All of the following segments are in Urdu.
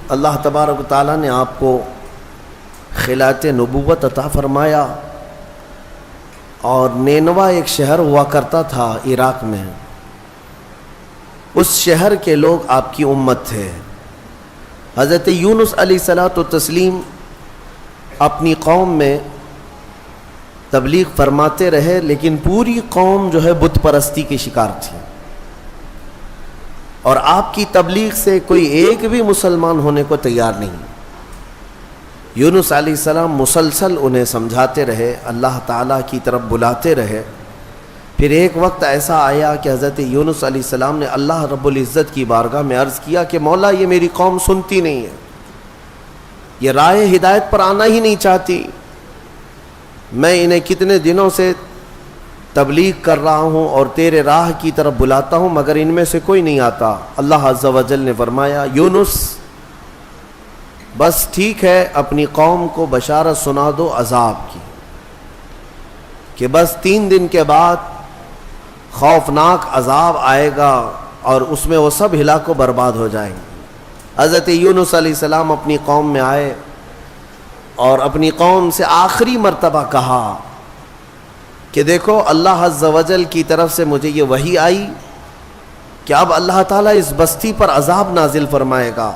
اللہ تبارک و تعالیٰ نے آپ کو خلعت نبوت عطا فرمایا، اور نینوا ایک شہر ہوا کرتا تھا عراق میں، اس شہر کے لوگ آپ کی امت تھے۔ حضرت یونس علیہ الصلوۃ والتسلیم اپنی قوم میں تبلیغ فرماتے رہے، لیکن پوری قوم جو ہے بت پرستی کی شکار تھی، اور آپ کی تبلیغ سے کوئی ایک بھی مسلمان ہونے کو تیار نہیں۔ یونس علیہ السلام مسلسل انہیں سمجھاتے رہے، اللہ تعالیٰ کی طرف بلاتے رہے۔ پھر ایک وقت ایسا آیا کہ حضرت یونس علیہ السلام نے اللہ رب العزت کی بارگاہ میں عرض کیا کہ مولا، یہ میری قوم سنتی نہیں ہے، یہ راہ ہدایت پر آنا ہی نہیں چاہتی، میں انہیں کتنے دنوں سے تبلیغ کر رہا ہوں اور تیرے راہ کی طرف بلاتا ہوں، مگر ان میں سے کوئی نہیں آتا۔ اللہ عز و جل نے فرمایا، یونس بس ٹھیک ہے، اپنی قوم کو بشارت سنا دو عذاب کی، کہ بس 3 دن کے بعد خوفناک عذاب آئے گا اور اس میں وہ سب ہلاک و برباد ہو جائیں گے۔ حضرت یونس علیہ السلام اپنی قوم میں آئے اور اپنی قوم سے آخری مرتبہ کہا کہ دیکھو، اللہ عز و جل کی طرف سے مجھے یہ وحی آئی کہ اب اللہ تعالیٰ اس بستی پر عذاب نازل فرمائے گا،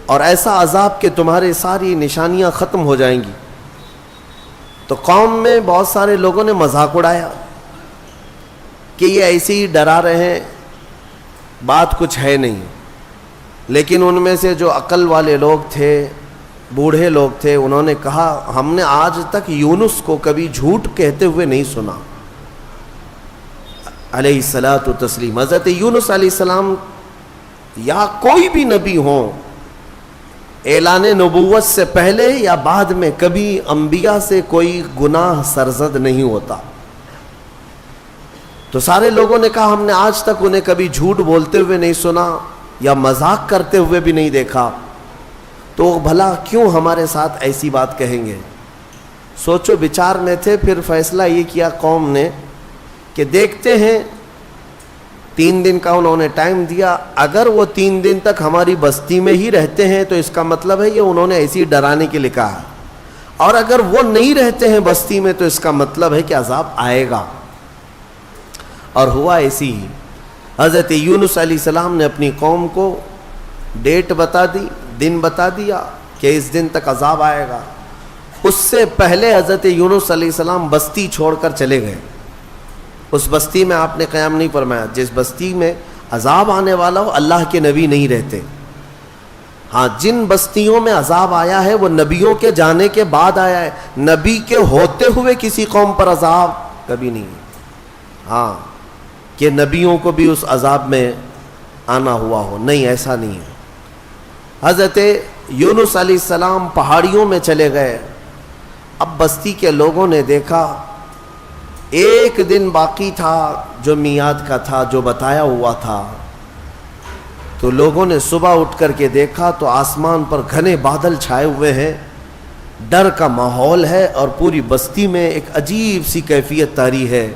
اور ایسا عذاب کہ تمہارے ساری نشانیاں ختم ہو جائیں گی۔ تو قوم میں بہت سارے لوگوں نے مذاق اڑایا کہ یہ ایسے ہی ڈرا رہے ہیں، بات کچھ ہے نہیں۔ لیکن ان میں سے جو عقل والے لوگ تھے، بوڑھے لوگ تھے، انہوں نے کہا، ہم نے آج تک یونس کو کبھی جھوٹ کہتے ہوئے نہیں سنا علیہ الصلاۃ والتسلیم۔ حضرت یونس علیہ السلام یا کوئی بھی نبی ہوں، اعلان نبوت سے پہلے یا بعد میں کبھی انبیاء سے کوئی گناہ سرزد نہیں ہوتا۔ تو سارے لوگوں نے کہا، ہم نے آج تک انہیں کبھی جھوٹ بولتے ہوئے نہیں سنا یا مذاق کرتے ہوئے بھی نہیں دیکھا، تو بھلا کیوں ہمارے ساتھ ایسی بات کہیں گے؟ سوچو بچار میں تھے۔ پھر فیصلہ یہ کیا قوم نے کہ دیکھتے ہیں، 3 دن کا انہوں نے ٹائم دیا، اگر وہ 3 دن تک ہماری بستی میں ہی رہتے ہیں تو اس کا مطلب ہے یہ انہوں نے ایسی ڈرانے کے لیے کہا، اور اگر وہ نہیں رہتے ہیں بستی میں تو اس کا مطلب ہے کہ عذاب آئے گا۔ اور ہوا ایسی ہی۔ حضرت یونس علیہ السلام نے اپنی قوم کو ڈیٹ بتا دی، دن بتا دیا کہ اس دن تک عذاب آئے گا۔ اس سے پہلے حضرت یونس علیہ السلام بستی چھوڑ کر چلے گئے۔ اس بستی میں آپ نے قیام نہیں فرمایا۔ جس بستی میں عذاب آنے والا ہو، اللہ کے نبی نہیں رہتے۔ ہاں، جن بستیوں میں عذاب آیا ہے وہ نبیوں کے جانے کے بعد آیا ہے، نبی کے ہوتے ہوئے کسی قوم پر عذاب کبھی نہیں ہے۔ ہاں، کہ نبیوں کو بھی اس عذاب میں آنا ہوا ہو، نہیں، ایسا نہیں ہے۔ حضرت یونس علیہ السلام پہاڑیوں میں چلے گئے۔ اب بستی کے لوگوں نے دیکھا 1 دن باقی تھا جو میعاد کا تھا، جو بتایا ہوا تھا۔ تو لوگوں نے صبح اٹھ کر کے دیکھا تو آسمان پر گھنے بادل چھائے ہوئے ہیں، ڈر کا ماحول ہے، اور پوری بستی میں ایک عجیب سی کیفیت طاری ہے،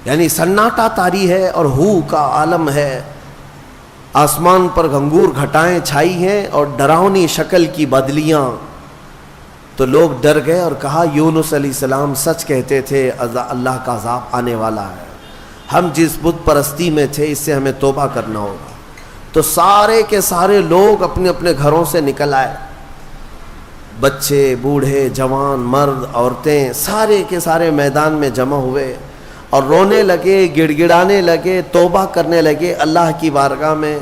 یعنی سناٹا طاری ہے اور ہو کا عالم ہے۔ آسمان پر گھنگور گھٹائیں چھائی ہیں اور ڈراؤنی شکل کی بدلیاں۔ تو لوگ ڈر گئے اور کہا، یونس علیہ السلام سچ کہتے تھے، اللہ کا عذاب آنے والا ہے، ہم جس بت پرستی میں تھے اس سے ہمیں توبہ کرنا ہوگا۔ تو سارے کے سارے لوگ اپنے اپنے گھروں سے نکل آئے، بچے، بوڑھے، جوان، مرد، عورتیں، سارے کے سارے میدان میں جمع ہوئے اور رونے لگے، گڑ گڑانے لگے، توبہ کرنے لگے اللہ کی بارگاہ میں۔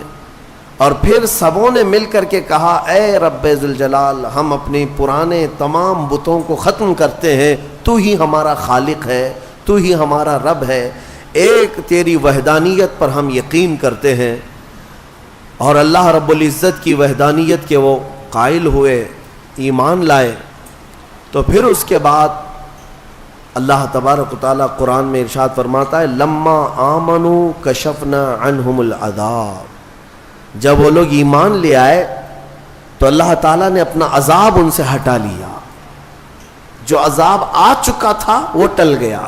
اور پھر سبوں نے مل کر کے کہا، اے رب ذوالجلال، ہم اپنے پرانے تمام بتوں کو ختم کرتے ہیں، تو ہی ہمارا خالق ہے، تو ہی ہمارا رب ہے، ایک تیری وحدانیت پر ہم یقین کرتے ہیں۔ اور اللہ رب العزت کی وحدانیت کے وہ قائل ہوئے، ایمان لائے۔ تو پھر اس کے بعد اللہ تبارک و تعالیٰ قرآن میں ارشاد فرماتا ہے، لما آمنوا کشفنا عنہم العذاب، جب وہ لوگ ایمان لے آئے تو اللہ تعالیٰ نے اپنا عذاب ان سے ہٹا لیا، جو عذاب آ چکا تھا وہ ٹل گیا۔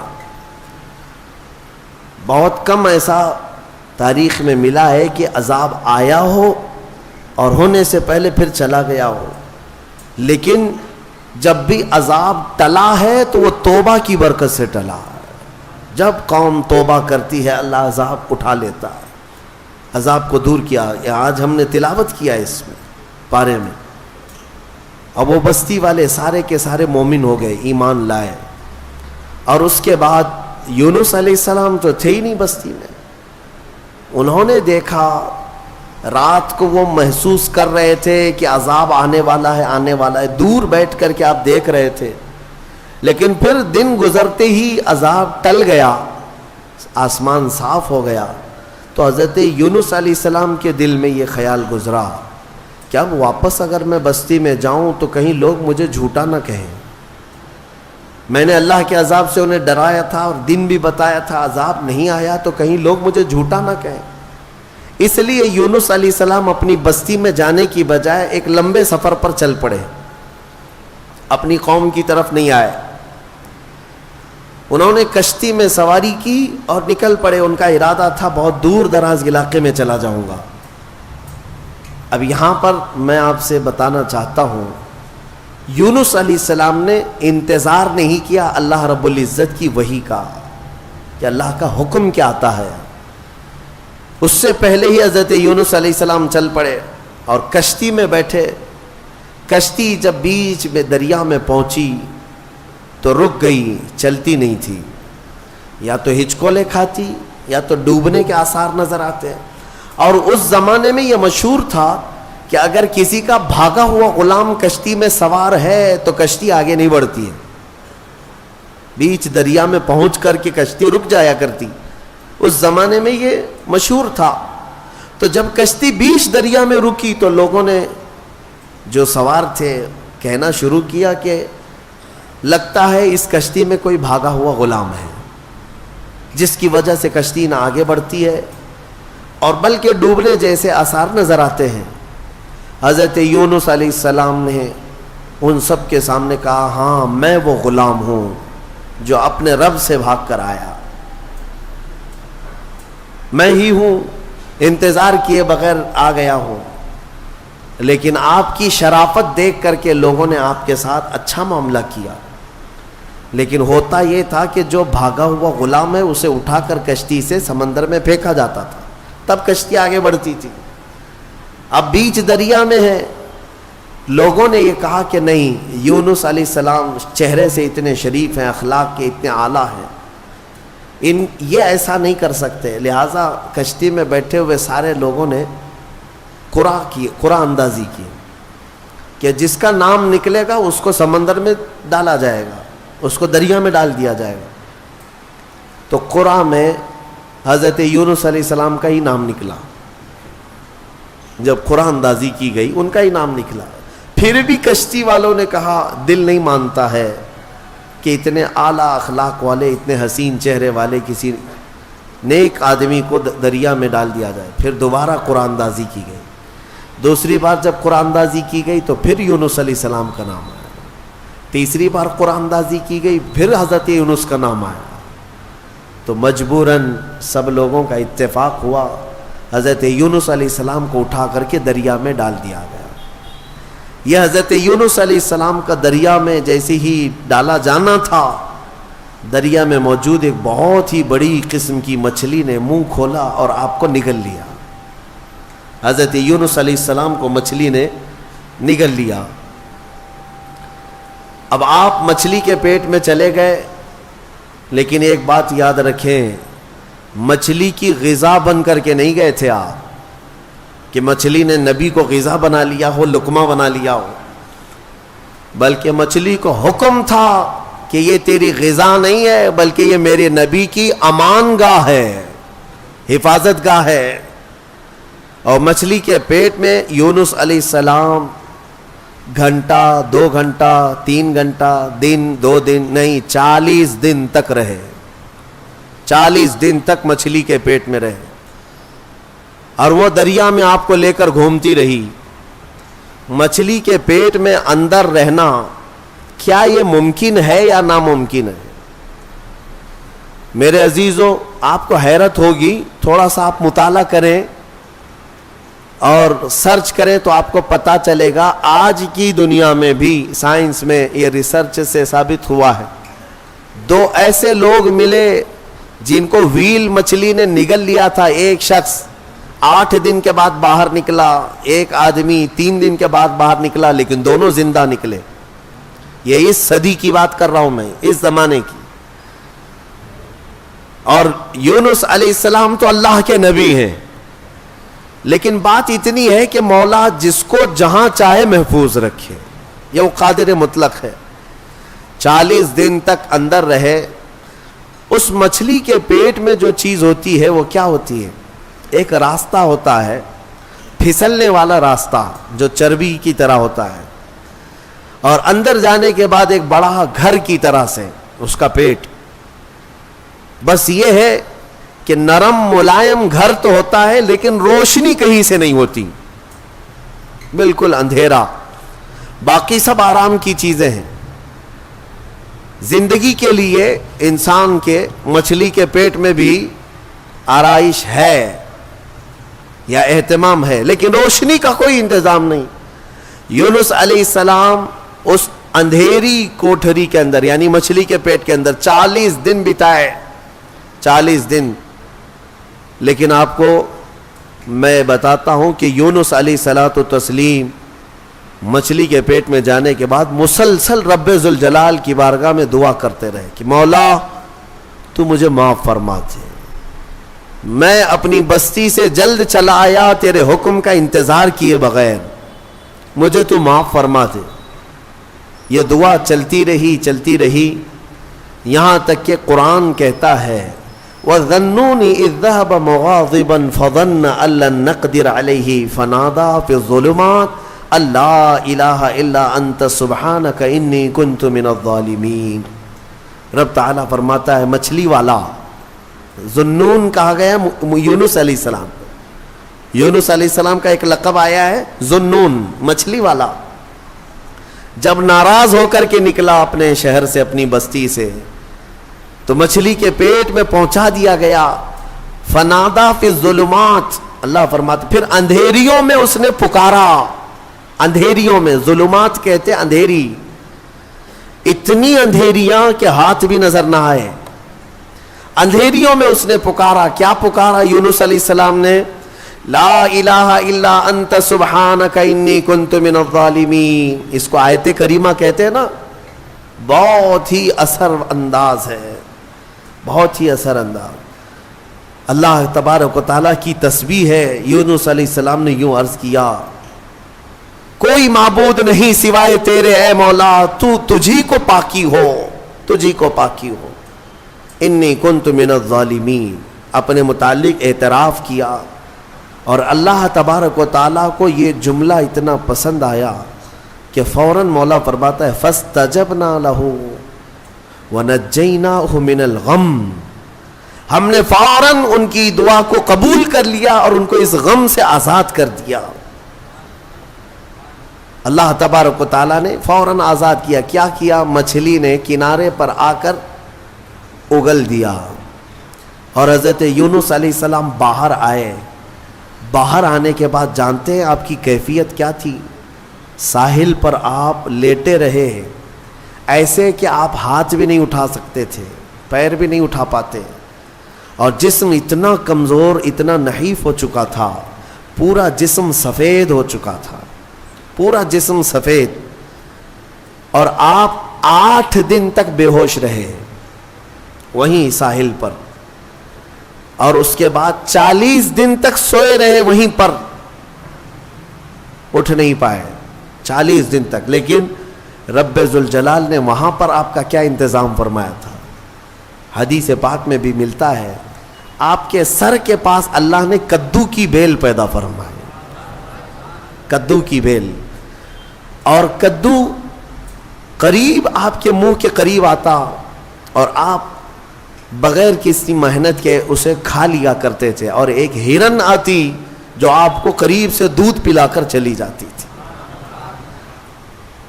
بہت کم ایسا تاریخ میں ملا ہے کہ عذاب آیا ہو اور ہونے سے پہلے پھر چلا گیا ہو، لیکن جب بھی عذاب ٹلا ہے تو وہ توبہ کی برکت سے ٹلا ہے۔ جب قوم توبہ کرتی ہے اللہ عذاب اٹھا لیتا ہے، عذاب کو دور کیا۔ آج ہم نے تلاوت کیا اس میں پارے میں، اب وہ بستی والے سارے کے سارے مومن ہو گئے، ایمان لائے، اور اس کے بعد یونس علیہ السلام تو تھے ہی نہیں بستی میں۔ انہوں نے دیکھا، رات کو وہ محسوس کر رہے تھے کہ عذاب آنے والا ہے، آنے والا ہے، دور بیٹھ کر کے آپ دیکھ رہے تھے، لیکن پھر دن گزرتے ہی عذاب ٹل گیا، آسمان صاف ہو گیا، تو حضرت یونس علیہ السلام کے دل میں یہ خیال گزرا کہ اب واپس اگر میں بستی میں جاؤں تو کہیں لوگ مجھے جھوٹا نہ کہیں، میں نے اللہ کے عذاب سے انہیں ڈرایا تھا اور دن بھی بتایا تھا، عذاب نہیں آیا تو کہیں لوگ مجھے جھوٹا نہ کہیں۔ اس لیے یونس علیہ السلام اپنی بستی میں جانے کی بجائے ایک لمبے سفر پر چل پڑے، اپنی قوم کی طرف نہیں آئے۔ انہوں نے کشتی میں سواری کی اور نکل پڑے، ان کا ارادہ تھا بہت دور دراز علاقے میں چلا جاؤں گا۔ اب یہاں پر میں آپ سے بتانا چاہتا ہوں، یونس علیہ السلام نے انتظار نہیں کیا اللہ رب العزت کی وحی کا کہ اللہ کا حکم کیا آتا ہے، اس سے پہلے ہی حضرت یونس علیہ السلام چل پڑے اور کشتی میں بیٹھے۔ کشتی جب بیچ میں دریا میں پہنچی تو رک گئی، چلتی نہیں تھی، یا تو ہچکولے کھاتی یا تو ڈوبنے کے آثار نظر آتے ہیں۔ اور اس زمانے میں یہ مشہور تھا کہ اگر کسی کا بھاگا ہوا غلام کشتی میں سوار ہے تو کشتی آگے نہیں بڑھتی ہے، بیچ دریا میں پہنچ کر کے کشتی رک جایا کرتی، اس زمانے میں یہ مشہور تھا۔ تو جب کشتی بیچ دریا میں رکی تو لوگوں نے جو سوار تھے کہنا شروع کیا کہ لگتا ہے اس کشتی میں کوئی بھاگا ہوا غلام ہے، جس کی وجہ سے کشتی نہ آگے بڑھتی ہے اور بلکہ ڈوبنے جیسے آثار نظر آتے ہیں۔ حضرت یونس علیہ السلام نے ان سب کے سامنے کہا، ہاں میں وہ غلام ہوں جو اپنے رب سے بھاگ کر آیا، میں ہی ہوں، انتظار کیے بغیر آ گیا ہوں، لیکن آپ کی شرافت دیکھ کر کے لوگوں نے آپ کے ساتھ اچھا معاملہ کیا، لیکن ہوتا یہ تھا کہ جو بھاگا ہوا غلام ہے اسے اٹھا کر کشتی سے سمندر میں پھینکا جاتا تھا، تب کشتی آگے بڑھتی تھی۔ اب بیچ دریا میں ہے، لوگوں نے یہ کہا کہ نہیں، یونس علیہ السلام چہرے سے اتنے شریف ہیں، اخلاق کے اتنے اعلیٰ ہیں، یہ ایسا نہیں کر سکتے، لہٰذا کشتی میں بیٹھے ہوئے سارے لوگوں نے قرعہ اندازی کی کہ جس کا نام نکلے گا اس کو سمندر میں ڈالا جائے گا، اس کو دریا میں ڈال دیا جائے گا۔ تو قرعہ میں حضرت یونس علیہ السلام کا ہی نام نکلا، جب قرعہ اندازی کی گئی ان کا ہی نام نکلا۔ پھر بھی کشتی والوں نے کہا دل نہیں مانتا ہے کہ اتنے اعلیٰ اخلاق والے، اتنے حسین چہرے والے کسی نیک آدمی کو دریا میں ڈال دیا جائے۔ پھر دوبارہ قرآن اندازی کی گئی، دوسری بار جب قرآن اندازی کی گئی تو پھر یونس علیہ السلام کا نام آیا، تیسری بار قرآن اندازی کی گئی پھر حضرت یونس کا نام آیا، تو مجبوراً سب لوگوں کا اتفاق ہوا، حضرت یونس علیہ السلام کو اٹھا کر کے دریا میں ڈال دیا گیا۔ یہ حضرت یونس علیہ السلام کا دریا میں جیسے ہی ڈالا جانا تھا، دریا میں موجود ایک بہت ہی بڑی قسم کی مچھلی نے منہ کھولا اور آپ کو نگل لیا۔ حضرت یونس علیہ السلام کو مچھلی نے نگل لیا۔ اب آپ مچھلی کے پیٹ میں چلے گئے، لیکن ایک بات یاد رکھیں، مچھلی کی غذا بن کر کے نہیں گئے تھے آپ کہ مچھلی نے نبی کو غذا بنا لیا ہو، لقمہ بنا لیا ہو، بلکہ مچھلی کو حکم تھا کہ یہ تیری غذا نہیں ہے بلکہ یہ میرے نبی کی امان گاہ ہے، حفاظت گاہ ہے۔ اور مچھلی کے پیٹ میں یونس علیہ السلام گھنٹہ، 2 گھنٹہ، 3 گھنٹہ، دن، 2 دن نہیں، 40 دن تک رہے، 40 دن تک مچھلی کے پیٹ میں رہے، اور وہ دریا میں آپ کو لے کر گھومتی رہی۔ مچھلی کے پیٹ میں اندر رہنا کیا یہ ممکن ہے یا ناممکن ہے؟ میرے عزیزوں، آپ کو حیرت ہوگی، تھوڑا سا آپ مطالعہ کریں اور سرچ کریں تو آپ کو پتا چلے گا آج کی دنیا میں بھی سائنس میں یہ ریسرچ سے ثابت ہوا ہے. 2 ایسے لوگ ملے جن کو ویل مچھلی نے نگل لیا تھا. ایک شخص 8 دن کے بعد باہر نکلا, ایک آدمی 3 دن کے بعد باہر نکلا, لیکن دونوں زندہ نکلے. یہ اس صدی کی بات کر رہا ہوں میں, اس زمانے کی. اور یونس علیہ السلام تو اللہ کے نبی ہیں, لیکن بات اتنی ہے کہ مولا جس کو جہاں چاہے محفوظ رکھے, یہ وہ قادر مطلق ہے. 40 دن تک اندر رہے. اس مچھلی کے پیٹ میں جو چیز ہوتی ہے وہ کیا ہوتی ہے؟ ایک راستہ ہوتا ہے, پھسلنے والا راستہ جو چربی کی طرح ہوتا ہے, اور اندر جانے کے بعد ایک بڑا گھر کی طرح سے اس کا پیٹ. بس یہ ہے کہ نرم ملائم گھر تو ہوتا ہے, لیکن روشنی کہیں سے نہیں ہوتی, بالکل اندھیرا. باقی سب آرام کی چیزیں ہیں. زندگی کے لیے انسان کے مچھلی کے پیٹ میں بھی آرائش ہے یا اہتمام ہے, لیکن روشنی کا کوئی انتظام نہیں. یونس علیہ السلام اس اندھیری کوٹھری کے اندر یعنی مچھلی کے پیٹ کے اندر 40 دن بتائے, 40 دن. لیکن آپ کو میں بتاتا ہوں کہ یونس علیہ الصلوۃ والتسلیم مچھلی کے پیٹ میں جانے کے بعد مسلسل رب ذوالجلال کی بارگاہ میں دعا کرتے رہے کہ مولا تو مجھے معاف فرما دے, میں اپنی بستی سے جلد چلا آیا تیرے حکم کا انتظار کیے بغیر, مجھے تو معاف فرما دے. یہ دعا چلتی رہی یہاں تک کہ قرآن کہتا ہے وَظَنُّونِ إِذْ ذَهَبَ مُغَاضِبًا فَظَنَّ أَن لَّن نَّقْدِرَ عَلَيْهِ فَنَادَىٰ فِي الظُّلُمَاتِ أَن لَّا إِلَٰهَ إِلَّا أَنتَ سُبْحَانَكَ إِنِّي كُنتُ مِنَ الظَّالِمِينَ. رب تعالیٰ فرماتا ہے مچھلی والا, ذنون کہا گیا یونس علیہ السلام. یونس علیہ السلام کا ایک لقب آیا ہے ذنون, مچھلی والا. جب ناراض ہو کر کے نکلا اپنے شہر سے, اپنی بستی سے, تو مچھلی کے پیٹ میں پہنچا دیا گیا. فنادا فی الظلمات, اللہ فرماتے پھر اندھیریوں میں اس نے پکارا. اندھیریوں میں, ظلمات کہتے اندھیری, اتنی اندھیریاں کہ ہاتھ بھی نظر نہ آئے. اندھیریوں میں اس نے پکارا. کیا پکارا یونس علیہ السلام نے؟ لا الہ الا انت سبحانک انی کنت من الظالمین. اس کو آیت کریمہ کہتے ہیں نا, بہت ہی اثر انداز ہے, بہت ہی اثر انداز. اللہ تبارک و تعالیٰ کی تسبیح ہے. یونس علیہ السلام نے یوں عرض کیا کوئی معبود نہیں سوائے تیرے اے مولا, تجھی کو پاکی ہو, تجھی کو پاکی ہو. انی کنت من الظالمین, اپنے متعلق اعتراف کیا. اور اللہ تبارک و تعالیٰ کو یہ جملہ اتنا پسند آیا کہ فوراً مولا فرماتا ہے فَاسْتَجَبْنَا لَهُ وَنَجَّيْنَاهُ مِنَ الْغَمِّ. ہم نے فوراً ان کی دعا کو قبول کر لیا اور ان کو اس غم سے آزاد کر دیا. اللہ تبارک و تعالیٰ نے فوراً آزاد کیا. کیا کیا؟ مچھلی نے کنارے پر آ کر اگل دیا. اور حضرت یونس علیہ السلام باہر آئے. باہر آنے کے بعد جانتے ہیں آپ کی کیفیت کیا تھی؟ ساحل پر آپ لیٹے رہے ایسے کہ آپ ہاتھ بھی نہیں اٹھا سکتے تھے, پیر بھی نہیں اٹھا پاتے, اور جسم اتنا کمزور, اتنا نحیف ہو چکا تھا, پورا جسم سفید ہو چکا تھا, پورا جسم سفید. اور آپ 8 دن تک بے ہوش رہے وہیں ساحل پر, اور اس کے بعد 40 دن تک سوئے رہے وہیں پر, اٹھ نہیں پائے 40 دن تک. لیکن رب ذوالجلال نے وہاں پر آپ کا کیا انتظام فرمایا تھا؟ حدیث پاک میں بھی ملتا ہے آپ کے سر کے پاس اللہ نے کدو کی بیل پیدا فرمائی, کدو کی بیل. اور کدو قریب آپ کے منہ کے قریب آتا اور آپ بغیر کسی محنت کے اسے کھا لیا کرتے تھے. اور ایک ہرن آتی جو آپ کو قریب سے دودھ پلا کر چلی جاتی تھی.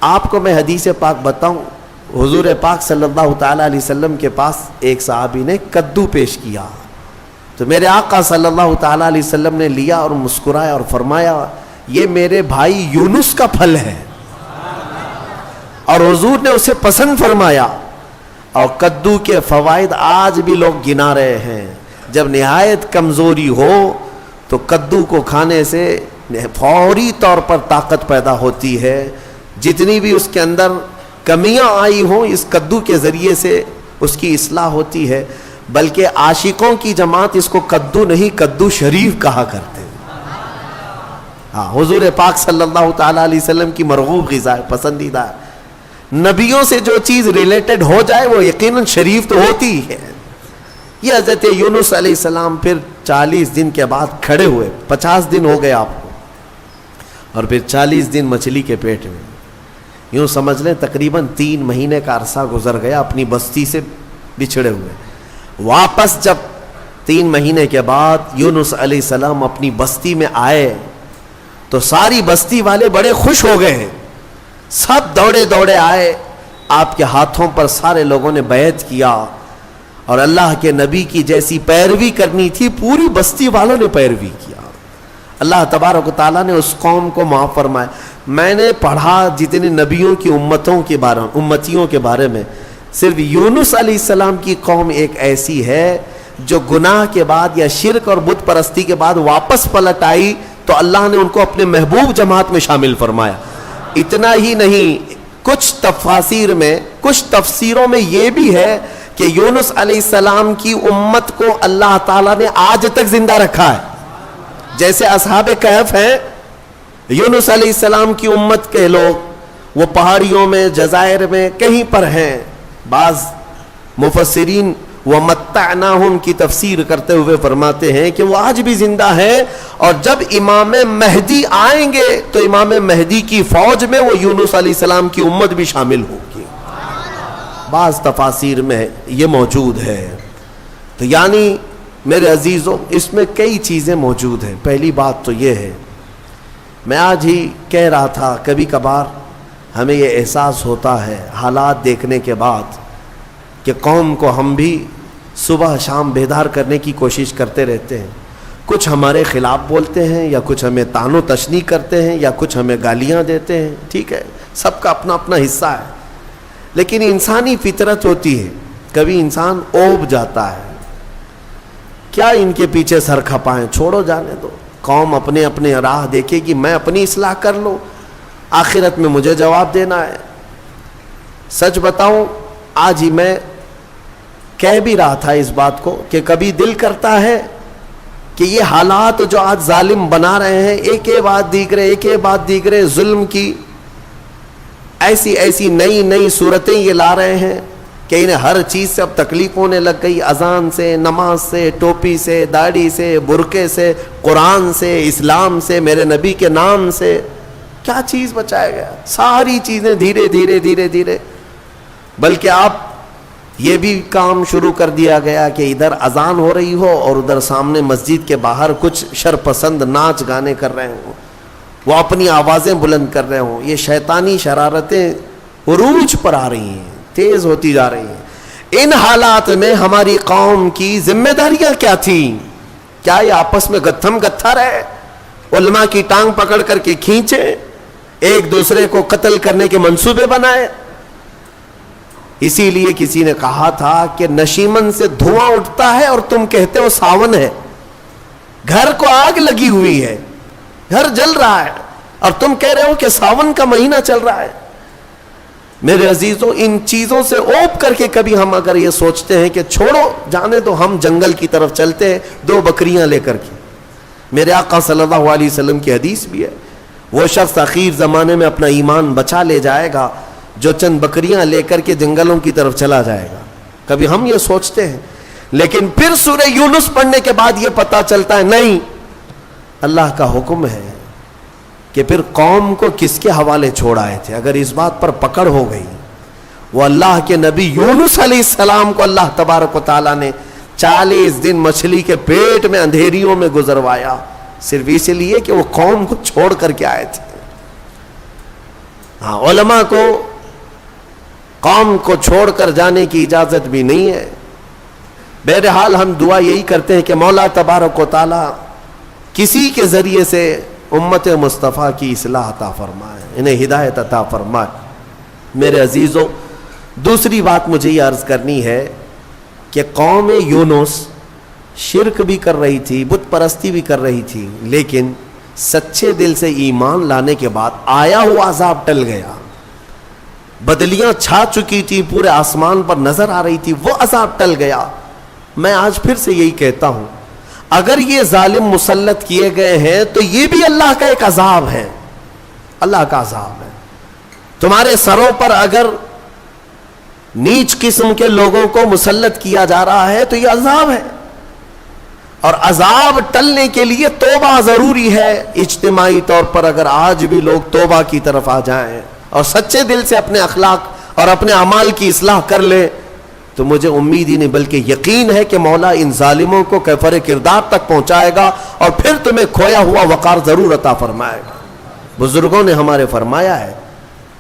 آپ کو میں حدیث پاک بتاؤں, حضور پاک صلی اللہ تعالی علیہ وسلم کے پاس ایک صحابی نے کدو پیش کیا, تو میرے آقا صلی اللہ تعالیٰ علیہ وسلم نے لیا اور مسکرایا اور فرمایا یہ میرے بھائی یونس کا پھل ہے، اور حضور نے اسے پسند فرمایا. اور کدو کے فوائد آج بھی لوگ گنا رہے ہیں. جب نہایت کمزوری ہو تو کدو کو کھانے سے فوری طور پر طاقت پیدا ہوتی ہے. جتنی بھی اس کے اندر کمیاں آئی ہوں اس کدو کے ذریعے سے اس کی اصلاح ہوتی ہے. بلکہ عاشقوں کی جماعت اس کو کدو نہیں کدو شریف کہا کرتے ہیں. ہاں، حضور پاک صلی اللہ تعالیٰ علیہ وسلم کی مرغوب غذا ہے، پسندیدہ ہے. نبیوں سے جو چیز ریلیٹڈ ہو جائے وہ یقیناً شریف تو ہوتی ہے. یہ حضرت یونس علیہ السلام پھر 40 دن کے بعد کھڑے ہوئے. 50 دن ہو گئے آپ کو، اور پھر 40 دن مچھلی کے پیٹ میں. یوں سمجھ لیں تقریباً 3 مہینے کا عرصہ گزر گیا اپنی بستی سے بچھڑے ہوئے. واپس جب 3 مہینے کے بعد یونس علیہ السلام اپنی بستی میں آئے تو ساری بستی والے بڑے خوش ہو گئے ہیں. سب دوڑے دوڑے آئے، آپ کے ہاتھوں پر سارے لوگوں نے بیعت کیا، اور اللہ کے نبی کی جیسی پیروی کرنی تھی پوری بستی والوں نے پیروی کیا. اللہ تبارک و تعالیٰ نے اس قوم کو معاف فرمایا. میں نے پڑھا جتنے نبیوں کی امتیوں کے بارے میں، صرف یونس علیہ السلام کی قوم ایک ایسی ہے جو گناہ کے بعد یا شرک اور بت پرستی کے بعد واپس پلٹ آئی تو اللہ نے ان کو اپنے محبوب جماعت میں شامل فرمایا. اتنا ہی نہیں، کچھ تفسیروں میں یہ بھی ہے کہ یونس علیہ السلام کی امت کو اللہ تعالیٰ نے آج تک زندہ رکھا ہے. جیسے اصحاب کہف ہیں، یونس علیہ السلام کی امت کے لوگ وہ پہاڑیوں میں، جزائر میں کہیں پر ہیں. بعض مفسرین وَمَتَّعْنَاهُمْ کی تفسیر کرتے ہوئے فرماتے ہیں کہ وہ آج بھی زندہ ہے، اور جب امام مہدی آئیں گے تو امام مہدی کی فوج میں وہ یونس علیہ السلام کی امت بھی شامل ہوگی. بعض تفاسیر میں یہ موجود ہے. تو یعنی میرے عزیزوں اس میں کئی چیزیں موجود ہیں. پہلی بات تو یہ ہے، میں آج ہی کہہ رہا تھا کبھی کبھار ہمیں یہ احساس ہوتا ہے حالات دیکھنے کے بعد کہ قوم کو ہم بھی صبح شام بیدار کرنے کی کوشش کرتے رہتے ہیں. کچھ ہمارے خلاف بولتے ہیں، یا کچھ ہمیں طعن و تشنیع کرتے ہیں، یا کچھ ہمیں گالیاں دیتے ہیں. ٹھیک ہے، سب کا اپنا اپنا حصہ ہے. لیکن انسانی فطرت ہوتی ہے، کبھی انسان اوب جاتا ہے، کیا ان کے پیچھے سر کھپائیں، چھوڑو جانے دو. قوم اپنے اپنے راہ دیکھے گی، میں اپنی اصلاح کر لوں، آخرت میں مجھے جواب دینا ہے. سچ بتاؤں، آج ہی میں کہہ بھی رہا تھا اس بات کو کہ کبھی دل کرتا ہے کہ یہ حالات جو آج ظالم بنا رہے ہیں، ایک بات دیکھ رہے ظلم کی ایسی نئی صورتیں یہ لا رہے ہیں کہ انہیں ہر چیز سے اب تکلیف ہونے لگ گئی. اذان سے، نماز سے، ٹوپی سے، داڑھی سے، برقعے سے، قرآن سے، اسلام سے، میرے نبی کے نام سے. کیا چیز بچایا گیا؟ ساری چیزیں دھیرے دھیرے. بلکہ آپ یہ بھی کام شروع کر دیا گیا کہ ادھر اذان ہو رہی ہو اور ادھر سامنے مسجد کے باہر کچھ شرپسند ناچ گانے کر رہے ہوں، وہ اپنی آوازیں بلند کر رہے ہوں. یہ شیطانی شرارتیں عروج پر آ رہی ہیں، تیز ہوتی جا رہی ہیں. ان حالات میں ہماری قوم کی ذمہ داریاں کیا تھیں؟ کیا یہ آپس میں گتھم گتھا رہے، علماء کی ٹانگ پکڑ کر کے کھینچے، ایک دوسرے کو قتل کرنے کے منصوبے بنائے؟ اسی لیے کسی نے کہا تھا کہ نشیمن سے دھواں اٹھتا ہے اور تم کہتے ہو ساون ہے. گھر کو آگ لگی ہوئی ہے، گھر جل رہا ہے، اور تم کہہ رہے ہو کہ ساون کا مہینہ چل رہا ہے. میرے عزیزوں، ان چیزوں سے اوپ کر کے کبھی ہم اگر یہ سوچتے ہیں کہ چھوڑو جانے تو ہم جنگل کی طرف چلتے ہیں 2 بکریاں لے کر کے. میرے آقا صلی اللہ علیہ وسلم کی حدیث بھی ہے، وہ شخص اخیر زمانے میں اپنا ایمان بچا لے جائے گا جو چند بکریاں لے کر کے جنگلوں کی طرف چلا جائے گا. کبھی ہم یہ سوچتے ہیں، لیکن پھر سورہ یونس پڑھنے کے بعد یہ پتا چلتا ہے نہیں، اللہ کا حکم ہے کہ پھر قوم کو کس کے حوالے چھوڑ آئے تھے. اگر اس بات پر پکڑ ہو گئی، وہ اللہ کے نبی یونس علیہ السلام کو اللہ تبارک و تعالیٰ نے 40 دن مچھلی کے پیٹ میں اندھیریوں میں گزروایا، صرف اس لیے کہ وہ قوم کو چھوڑ کر کے آئے تھے. ہاں، علماء کو قوم کو چھوڑ کر جانے کی اجازت بھی نہیں ہے. بہرحال ہم دعا یہی کرتے ہیں کہ مولا تبارک و تعالی کسی کے ذریعے سے امت مصطفیٰ کی اصلاح عطا فرمائے، انہیں ہدایت عطا فرمائے۔ میرے عزیزوں، دوسری بات مجھے یہ عرض کرنی ہے کہ قوم یونس شرک بھی کر رہی تھی، بت پرستی بھی کر رہی تھی، لیکن سچے دل سے ایمان لانے کے بعد آیا ہوا عذاب ٹل گیا۔ بدلیاں چھا چکی تھی، پورے آسمان پر نظر آ رہی تھی، وہ عذاب ٹل گیا۔ میں آج پھر سے یہی کہتا ہوں، اگر یہ ظالم مسلط کیے گئے ہیں تو یہ بھی اللہ کا ایک عذاب ہے، اللہ کا عذاب ہے۔ تمہارے سروں پر اگر نیچ قسم کے لوگوں کو مسلط کیا جا رہا ہے تو یہ عذاب ہے، اور عذاب ٹلنے کے لیے توبہ ضروری ہے۔ اجتماعی طور پر اگر آج بھی لوگ توبہ کی طرف آ جائیں اور سچے دل سے اپنے اخلاق اور اپنے اعمال کی اصلاح کر لیں تو مجھے امید ہی نہیں بلکہ یقین ہے کہ مولا ان ظالموں کو کیفر کردار تک پہنچائے گا اور پھر تمہیں کھویا ہوا وقار ضرور عطا فرمائے گا۔ بزرگوں نے ہمارے فرمایا ہے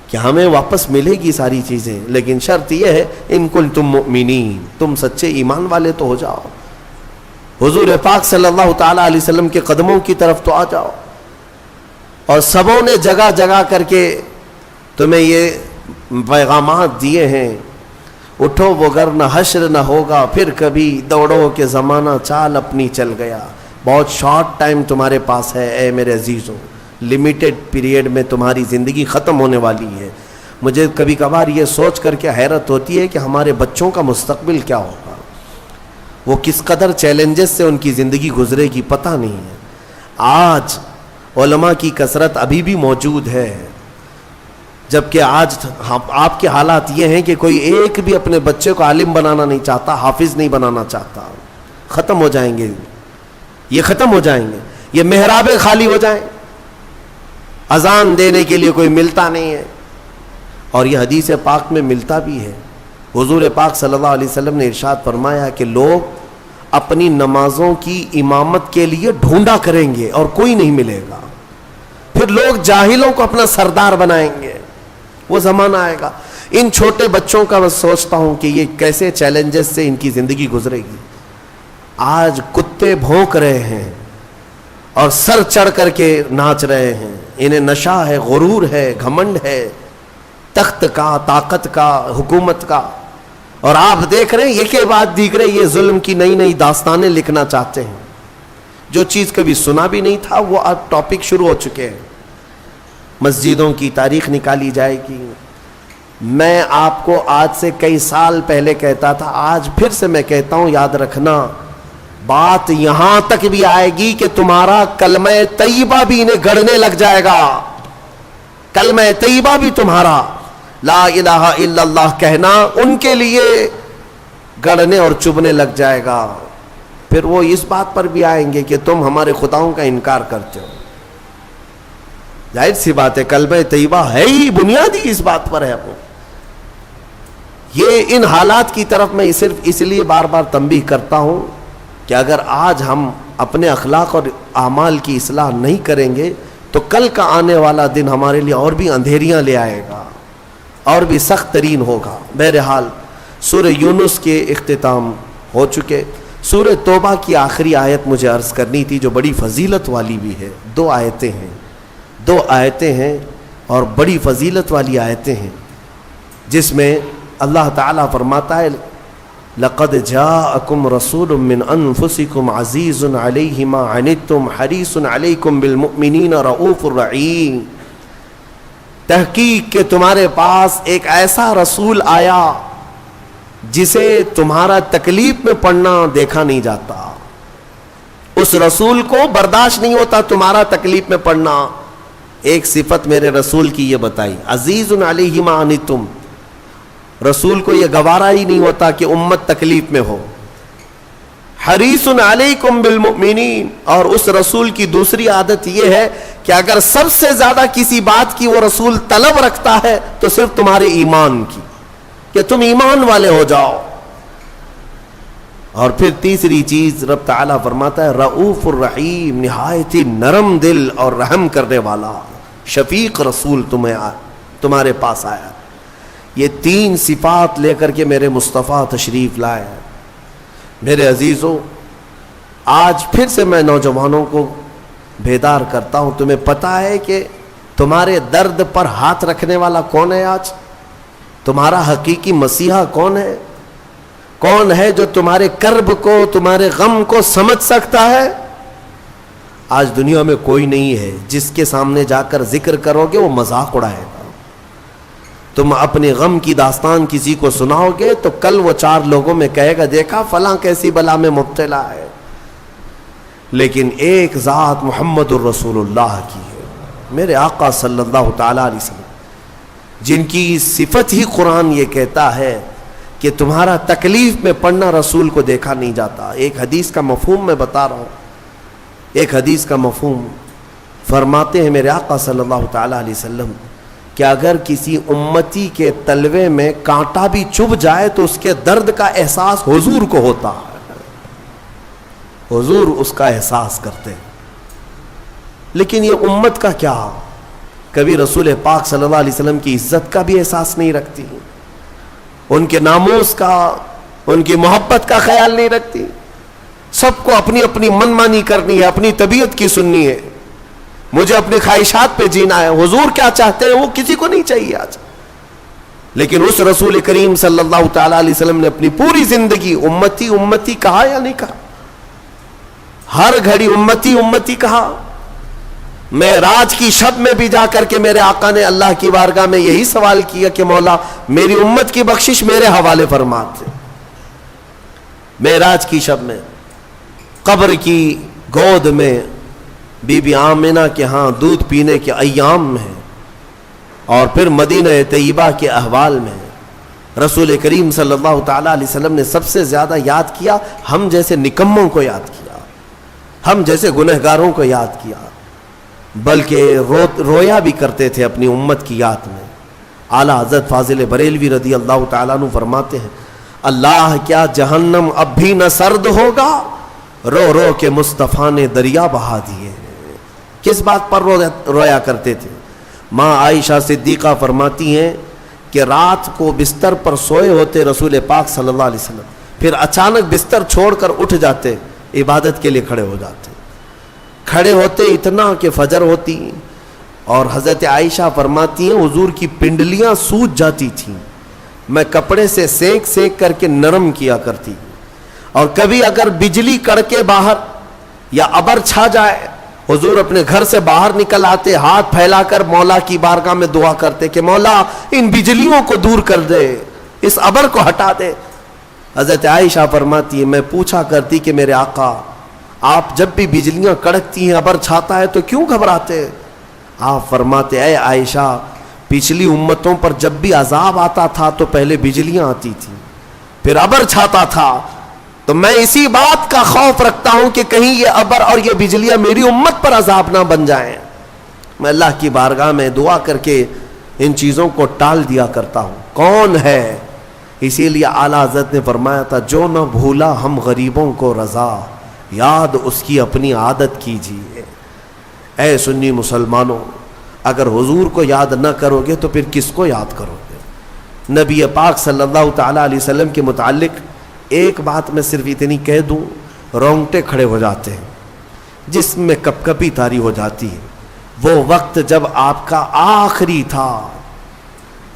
کہ ہمیں واپس ملے گی ساری چیزیں، لیکن شرط یہ ہے ان کنتم مؤمنین، تم سچے ایمان والے تو ہو جاؤ، حضور پاک صلی اللہ تعالی علیہ وسلم کے قدموں کی طرف تو آ جاؤ۔ اور سبوں نے جگہ جگہ کر کے تمہیں یہ پیغامات دیے ہیں، اٹھو وگرنہ حشر نہ ہوگا پھر کبھی، دوڑو کہ زمانہ چال اپنی چل گیا۔ بہت شارٹ ٹائم تمہارے پاس ہے اے میرے عزیزوں، لمیٹڈ پیریڈ میں تمہاری زندگی ختم ہونے والی ہے۔ مجھے کبھی کبھار یہ سوچ کر کے حیرت ہوتی ہے کہ ہمارے بچوں کا مستقبل کیا ہوگا، وہ کس قدر چیلنجز سے ان کی زندگی گزرے گی پتہ نہیں ہے۔ آج علماء کی کثرت ابھی بھی موجود ہے، جبکہ آج آپ کے حالات یہ ہیں کہ کوئی ایک بھی اپنے بچے کو عالم بنانا نہیں چاہتا، حافظ نہیں بنانا چاہتا۔ ختم ہو جائیں گے، یہ ختم ہو جائیں گے، یہ محرابیں خالی ہو جائیں، اذان دینے کے لیے کوئی ملتا نہیں ہے۔ اور یہ حدیث پاک میں ملتا بھی ہے، حضور پاک صلی اللہ علیہ وسلم نے ارشاد فرمایا کہ لوگ اپنی نمازوں کی امامت کے لیے ڈھونڈا کریں گے اور کوئی نہیں ملے گا، پھر لوگ جاہلوں کو اپنا سردار بنائیں گے، وہ زمانہ آئے گا۔ ان چھوٹے بچوں کا میں سوچتا ہوں کہ یہ کیسے چیلنجز سے ان کی زندگی گزرے گی۔ آج کتے بھونک رہے ہیں اور سر چڑھ کر کے ناچ رہے ہیں، انہیں نشہ ہے، غرور ہے، گھمنڈ ہے، تخت کا، طاقت کا، حکومت کا، اور آپ دیکھ رہے ہیں یہ کے بعد دیکھ رہے یہ ظلم کی نئی نئی داستانیں لکھنا چاہتے ہیں۔ جو چیز کبھی سنا بھی نہیں تھا وہ اب ٹاپک شروع ہو چکے ہیں۔ مسجدوں کی تاریخ نکالی جائے گی۔ میں آپ کو آج سے کئی سال پہلے کہتا تھا، آج پھر سے میں کہتا ہوں، یاد رکھنا بات یہاں تک بھی آئے گی کہ تمہارا کلمہ طیبہ بھی انہیں گڑنے لگ جائے گا، کلمہ طیبہ بھی تمہارا لا الہ الا اللہ کہنا ان کے لیے گڑنے اور چبھنے لگ جائے گا۔ پھر وہ اس بات پر بھی آئیں گے کہ تم ہمارے خداؤں کا انکار کرتے ہو۔ ظاہر سی بات ہے، کلمہ طیبہ ہے ہی بنیادی اس بات پر ہے۔ وہ یہ ان حالات کی طرف میں صرف اس لیے بار بار تنبیہ کرتا ہوں کہ اگر آج ہم اپنے اخلاق اور اعمال کی اصلاح نہیں کریں گے تو کل کا آنے والا دن ہمارے لیے اور بھی اندھیریاں لے آئے گا اور بھی سخت ترین ہوگا۔ بہرحال سورہ یونس کے اختتام ہو چکے۔ سورہ توبہ کی آخری آیت مجھے عرض کرنی تھی جو بڑی فضیلت والی بھی ہے۔ دو آیتیں ہیں اور بڑی فضیلت والی آیتیں ہیں، جس میں اللہ تعالیٰ فرماتا ہے لَقَدْ جَاءَكُمْ رَسُولٌ مِّنْ أَنفُسِكُمْ عَزِيزٌ عَلَيْهِ مَا عَنِتُّمْ حَرِيصٌ عَلَيْكُمْ بِالْمُؤْمِنِينَ رَءُوفٌ رَحِيمٌ۔ تحقیق کہ تمہارے پاس ایک ایسا رسول آیا جسے تمہارا تکلیف میں پڑنا دیکھا نہیں جاتا، اس رسول کو برداشت نہیں ہوتا تمہارا تکلیف میں پڑنا۔ ایک صفت میرے رسول کی یہ بتائی، عزیز علیہ ما عنتم، رسول کو یہ گوارا ہی نہیں ہوتا کہ امت تکلیف میں ہو۔ حریص علیکم بالمؤمنین، اور اس رسول کی دوسری عادت یہ ہے کہ اگر سب سے زیادہ کسی بات کی وہ رسول طلب رکھتا ہے تو صرف تمہارے ایمان کی، کہ تم ایمان والے ہو جاؤ۔ اور پھر تیسری چیز رب تعالیٰ فرماتا ہے رؤوف الرحیم، نہایت ہی نرم دل اور رحم کرنے والا شفیق رسول تمہارے پاس آیا۔ یہ تین صفات لے کر کے میرے مصطفیٰ تشریف لائے۔ میرے عزیزوں، آج پھر سے میں نوجوانوں کو بیدار کرتا ہوں. تمہیں پتا ہے کہ تمہارے درد پر ہاتھ رکھنے والا کون ہے؟ آج تمہارا حقیقی مسیحا کون ہے؟ کون ہے جو تمہارے کرب کو، تمہارے غم کو سمجھ سکتا ہے؟ آج دنیا میں کوئی نہیں ہے. جس کے سامنے جا کر ذکر کرو گے وہ مذاق اڑائے گا. تم اپنے غم کی داستان کسی کو سناؤ گے تو کل وہ 4 لوگوں میں کہے گا دیکھا فلاں کیسی بلا میں مبتلا ہے. لیکن ایک ذات محمد الرسول اللہ کی ہے، میرے آقا صلی اللہ تعالی علیہ وسلم، جن کی صفت ہی قرآن یہ کہتا ہے کہ تمہارا تکلیف میں پڑنا رسول کو دیکھا نہیں جاتا. ایک حدیث کا مفہوم میں بتا رہا ہوں. ایک حدیث کا مفہوم فرماتے ہیں میرے آقا صلی اللہ تعالی علیہ وسلم کہ اگر کسی امتی کے تلوے میں کانٹا بھی چبھ جائے تو اس کے درد کا احساس حضور کو ہوتا ہے. حضور اس کا احساس کرتے ہیں. لیکن یہ امت کا کیا؟ کبھی رسول پاک صلی اللہ علیہ وسلم کی عزت کا بھی احساس نہیں رکھتی، ان کے ناموس کا، ان کی محبت کا خیال نہیں رکھتی. سب کو اپنی اپنی من مانی کرنی ہے، اپنی طبیعت کی سننی ہے، مجھے اپنی خواہشات پہ جینا ہے. حضور کیا چاہتے ہیں وہ کسی کو نہیں چاہیے آج. لیکن اس رسول کریم صلی اللہ تعالی علیہ وسلم نے اپنی پوری زندگی امتی امتی کہا یا نہیں کہا؟ ہر گھڑی امتی امتی کہا. معراج کی شب میں بھی جا کر کے میرے آقا نے اللہ کی بارگاہ میں یہی سوال کیا کہ مولا میری امت کی بخشش میرے حوالے فرماتے. معراج کی شب میں قبر کی گود میں بی بی آمنہ کے ہاں دودھ پینے کے ایام میں اور پھر مدینہ طیبہ کے احوال میں رسول کریم صلی اللہ تعالی علیہ وسلم نے سب سے زیادہ یاد کیا ہم جیسے نکموں کو یاد کیا، ہم جیسے گنہگاروں کو یاد کیا، بلکہ رویا بھی کرتے تھے اپنی امت کی یاد میں. اعلیٰ حضرت فاضل بریلوی رضی اللہ تعالیٰ عنہ فرماتے ہیں اللہ کیا جہنم اب بھی نہ سرد ہوگا، رو رو کے مصطفیٰ نے دریا بہا دیے. کس بات پر رویا کرتے تھے؟ ماں عائشہ صدیقہ فرماتی ہیں کہ رات کو بستر پر سوئے ہوتے رسول پاک صلی اللہ علیہ وسلم، پھر اچانک بستر چھوڑ کر اٹھ جاتے، عبادت کے لیے کھڑے ہو جاتے. کھڑے ہوتے اتنا کہ فجر ہوتی، اور حضرت عائشہ فرماتی ہیں حضور کی پنڈلیاں سوج جاتی تھیں، میں کپڑے سے سینک سینک کر کے نرم کیا کرتی. اور کبھی اگر بجلی کڑکے باہر یا ابر چھا جائے حضور اپنے گھر سے باہر نکل آتے، ہاتھ پھیلا کر مولا کی بارگاہ میں دعا کرتے کہ مولا ان بجلیوں کو دور کر دے، اس ابر کو ہٹا دے. حضرت عائشہ فرماتی ہے میں پوچھا کرتی کہ میرے آقا آپ جب بھی بجلیاں کڑکتی ہیں ابر چھاتا ہے تو کیوں گھبراتے؟ آپ فرماتے اے عائشہ پچھلی امتوں پر جب بھی عذاب آتا تھا تو پہلے بجلیاں آتی تھی پھر ابر چھاتا تھا، تو میں اسی بات کا خوف رکھتا ہوں کہ کہیں یہ ابر اور یہ بجلیاں میری امت پر عذاب نہ بن جائیں. میں اللہ کی بارگاہ میں دعا کر کے ان چیزوں کو ٹال دیا کرتا ہوں. کون ہے؟ اسی لیے اعلیٰ حضرت نے فرمایا تھا جو نہ بھولا ہم غریبوں کو رضا، یاد اس کی اپنی عادت کیجیے. اے سنی مسلمانوں، اگر حضور کو یاد نہ کرو گے تو پھر کس کو یاد کرو گے؟ نبی پاک صلی اللہ تعالی علیہ وسلم کے متعلق ایک بات میں صرف اتنی کہہ دوں، رونگٹے کھڑے ہو جاتے ہیں، جسم میں کپ کپی طاری ہو جاتی ہے. وہ وقت جب آپ کا آخری تھا،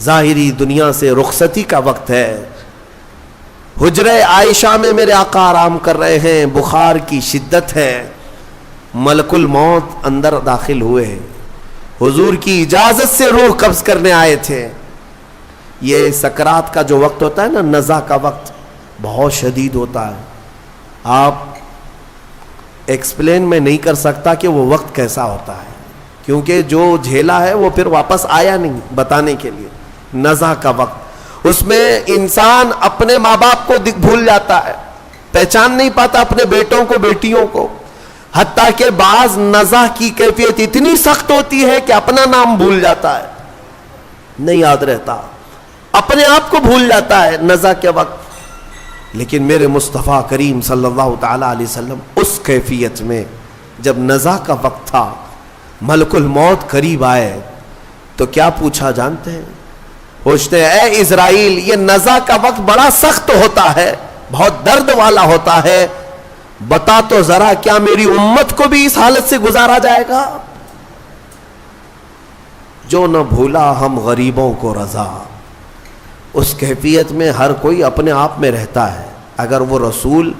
ظاہری دنیا سے رخصتی کا وقت ہے. حجرہ عائشہ میں میرے آقا آرام کر رہے ہیں، بخار کی شدت ہے، ملک الموت اندر داخل ہوئے ہیں، حضور کی اجازت سے روح قبض کرنے آئے تھے. یہ سکرات کا جو وقت ہوتا ہے نا، نزع کا وقت بہت شدید ہوتا ہے. آپ ایکسپلین میں نہیں کر سکتا کہ وہ وقت کیسا ہوتا ہے، کیونکہ جو جھیلا ہے وہ پھر واپس آیا نہیں بتانے کے لیے. نزع کا وقت، اس میں انسان اپنے ماں باپ کو بھول جاتا ہے، پہچان نہیں پاتا اپنے بیٹوں کو بیٹیوں کو، حتیٰ کہ بعض نزع کی کیفیت اتنی سخت ہوتی ہے کہ اپنا نام بھول جاتا ہے، نہیں یاد رہتا، اپنے آپ کو بھول جاتا ہے نزع کے وقت. لیکن میرے مصطفیٰ کریم صلی اللہ تعالی علیہ وسلم اس کیفیت میں جب نزع کا وقت تھا، ملک الموت قریب آئے تو کیا پوچھا جانتے ہیں؟ پوچھتے ہیں اے اسرائیل یہ نزع کا وقت بڑا سخت ہوتا ہے، بہت درد والا ہوتا ہے. بتا تو ذرا کیا میری امت کو بھی اس حالت سے گزارا جائے گا؟ جو نہ بھولا ہم غریبوں کو رضا. اس کیفیت میں ہر کوئی اپنے آپ میں رہتا ہے. اگر وہ رسول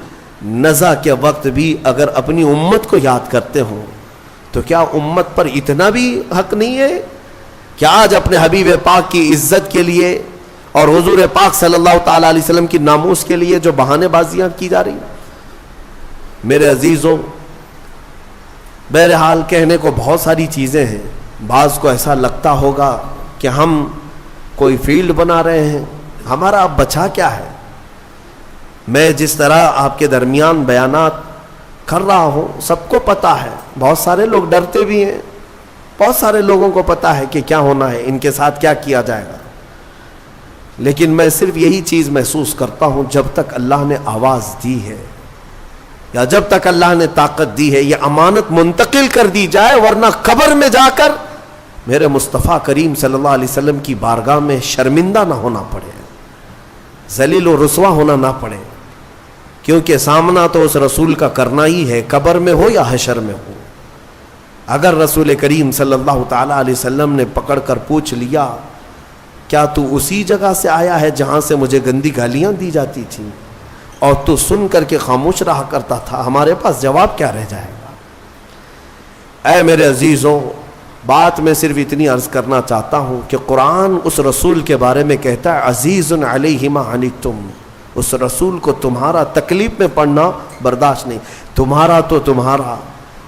نزا کے وقت بھی اگر اپنی امت کو یاد کرتے ہوں تو کیا امت پر اتنا بھی حق نہیں ہے کہ آج اپنے حبیب پاک کی عزت کے لیے اور حضور پاک صلی اللہ تعالی علیہ وسلم کی ناموس کے لیے جو بہانے بازیاں کی جا رہی ہیں؟ میرے عزیزوں، بہرحال کہنے کو بہت ساری چیزیں ہیں. بعض کو ایسا لگتا ہوگا کہ ہم کوئی فیلڈ بنا رہے ہیں، ہمارا اب بچا کیا ہے. میں جس طرح آپ کے درمیان بیانات کر رہا ہوں سب کو پتا ہے، بہت سارے لوگ ڈرتے بھی ہیں، بہت سارے لوگوں کو پتا ہے کہ کیا ہونا ہے، ان کے ساتھ کیا کیا جائے گا. لیکن میں صرف یہی چیز محسوس کرتا ہوں، جب تک اللہ نے آواز دی ہے یا جب تک اللہ نے طاقت دی ہے، یہ امانت منتقل کر دی جائے، ورنہ قبر میں جا کر میرے مصطفیٰ کریم صلی اللہ علیہ وسلم کی بارگاہ میں شرمندہ نہ ہونا پڑے، ذلیل و رسوا ہونا نہ پڑے. کیونکہ سامنا تو اس رسول کا کرنا ہی ہے، قبر میں ہو یا حشر میں ہو. اگر رسول کریم صلی اللہ تعالی علیہ وسلم نے پکڑ کر پوچھ لیا کیا تو اسی جگہ سے آیا ہے جہاں سے مجھے گندی گالیاں دی جاتی تھیں اور تو سن کر کے خاموش رہا کرتا تھا، ہمارے پاس جواب کیا رہ جائے گا؟ اے میرے عزیزوں، بات میں صرف اتنی عرض کرنا چاہتا ہوں کہ قرآن اس رسول کے بارے میں کہتا ہے عزیز علیہ ما عنتم. اس رسول کو تمہارا تکلیف میں پڑنا برداشت نہیں. تمہارا تو تمہارا،